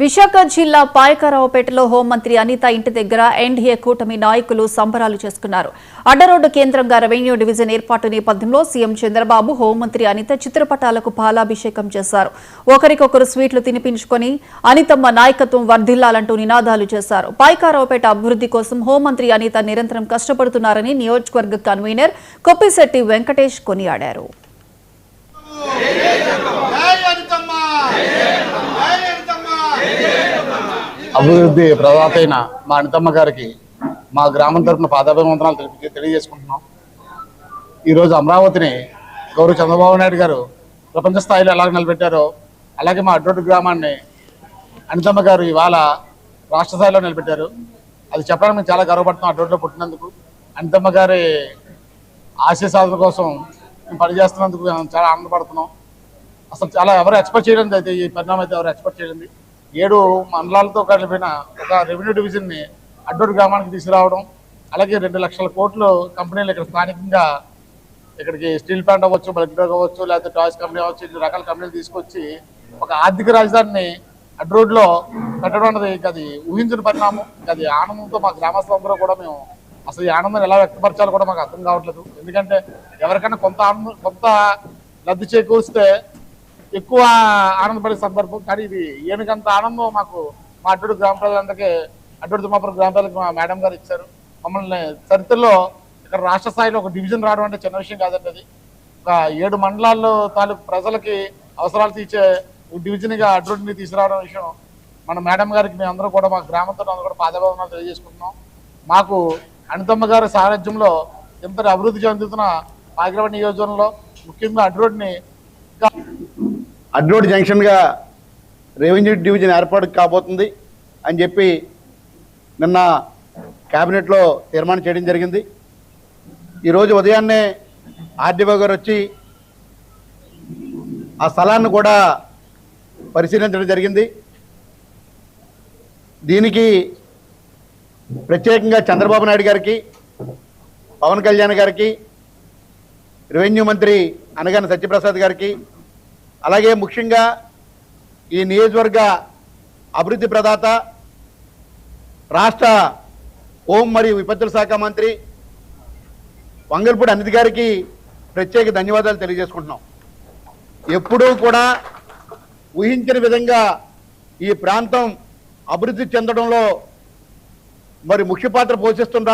విశాఖ జిల్లా పాయకరావుపేటలో హోంమంత్రి అనిత ఇంటి దగ్గర ఎన్డీఏ కూటమి నాయకులు సంబరాలు చేసుకున్నారు. అడ్డరోడ్డు కేంద్రంగా రెవెన్యూ డివిజన్ ఏర్పాటు నేపథ్యంలో సీఎం చంద్రబాబు, హోంమంత్రి అనిత చిత్రపటాలకు పాలాభిషేకం చేశారు. ఒకరికొకరు స్వీట్లు తినిపించుకొని అనితమ్మ నాయకత్వం వర్ధిల్లాలంటూ నినాదాలు చేశారు. పాయకరావుపేట అభివృద్ధి కోసం హోంమంత్రి అనిత నిరంతరం కష్టపడుతున్నారని నియోజకవర్గ కన్వీనర్ కొప్పిశెట్టి వెంకటేష్ కొనియాడారు. అభివృద్ధి ప్రదాత అయిన మా అనితమ్మ గారికి మా గ్రామం తరఫున పాదాభివందనాలు తెలియజేసుకుంటున్నాం. ఈరోజు అమరావతిని గౌరవ చంద్రబాబు నాయుడు గారు ప్రపంచ స్థాయిలో ఎలా నిలబెట్టారో అలాగే మా అడ్డోటి గ్రామాన్ని అనితమ్మ గారు ఇవాళ రాష్ట్ర స్థాయిలో నిలబెట్టారు. అది చెప్పడానికి మేము చాలా గర్వపడుతున్నాం. అడ్డోటిలో పుట్టినందుకు, అనితమ్మ గారి ఆశయ సాధన కోసం మేము పనిచేస్తున్నందుకు మేము చాలా ఆనందపడుతున్నాం. అసలు చాలా ఎవరు ఎక్స్పెక్ట్ చేయలేదు, అయితే ఈ పరిణామం అయితే ఎవరు ఎక్స్పెక్ట్ చేయలేదు. 7 మండలాలతో కలిపిన ఒక రెవెన్యూ డివిజన్ని అడ్డోటి గ్రామానికి తీసుకురావడం, అలాగే 2 లక్షల కోట్లు కంపెనీలు ఇక్కడ స్థానికంగా ఇక్కడికి స్టీల్ ప్లాంట్ అవ్వచ్చు, బల్క్ అవ్వచ్చు, లేకపోతే టాయ్స్ కంపెనీ అవ్వచ్చు, ఇన్ని రకాల కంపెనీలు తీసుకొచ్చి ఒక ఆర్థిక రాజధానిని అడ్డరోడ్లో పెట్టడం అనేది అది ఊహించిన పరిణామం. అది ఆనందంతో మా గ్రామస్తులందరూ కూడా మేము అసలు ఈ ఆనందం ఎలా వ్యక్తపరచాలో కూడా మాకు అర్థం కావట్లేదు. ఎందుకంటే ఎవరికైనా కొంత లబ్ధి చేకూరిస్తే ఎక్కువ ఆనందపడే సందర్భం. కానీ ఇది ఏనుకంత ఆనందం మాకు మా అడ్డోటి గ్రామ ప్రజలందరికీ, అడ్డోటి తుమ్మాపురం గ్రామ ప్రజలకు మా మేడం గారు ఇచ్చారు. మమ్మల్ని చరిత్రలో ఇక్కడ రాష్ట్ర స్థాయిలో ఒక డివిజన్ రావడం అంటే చిన్న విషయం కాదండి. అది ఒక 7 మండలాల్లో తాలూకు ప్రజలకి అవసరాలు తీర్చే డివిజన్గా అడ్డోటిని తీసుకురావడం విషయం మన మేడం గారికి మేము అందరూ కూడా మా గ్రామంతో అందరూ కూడా పాదాభివందనాలు తెలియజేసుకుంటున్నాం. మాకు అనితమ్మ గారి సారథ్యంలో ఎంత అభివృద్ధి చెందుతున్న పాయకరావుపేట నియోజకవర్గంలో ముఖ్యంగా అడ్రోడ్ జంక్షన్గా రెవెన్యూ డివిజన్ ఏర్పాటు కాబోతుంది అని చెప్పి నిన్న క్యాబినెట్లో తీర్మానం చేయడం జరిగింది. ఈరోజు ఉదయాన్నే ఆర్డీఓ గారు వచ్చి ఆ స్థలాన్ని కూడా పరిశీలించడం జరిగింది. దీనికి ప్రత్యేకంగా చంద్రబాబు నాయుడు గారికి, పవన్ కళ్యాణ్ గారికి, రెవెన్యూ మంత్రి అనగాని సత్యప్రసాద్ గారికి, అలాగే ముఖ్యంగా ఈ నియోజకవర్గ అభివృద్ధి ప్రదాత రాష్ట్ర హోం మరియు విపత్తుల శాఖ మంత్రి వంగల్పూడి అనిత గారికి ప్రత్యేక ధన్యవాదాలు తెలియజేసుకుంటున్నాం. ఎప్పుడూ కూడా ఊహించిన విధంగా ఈ ప్రాంతం అభివృద్ధి చెందడంలో మరి ముఖ్య పాత్ర పోషిస్తున్న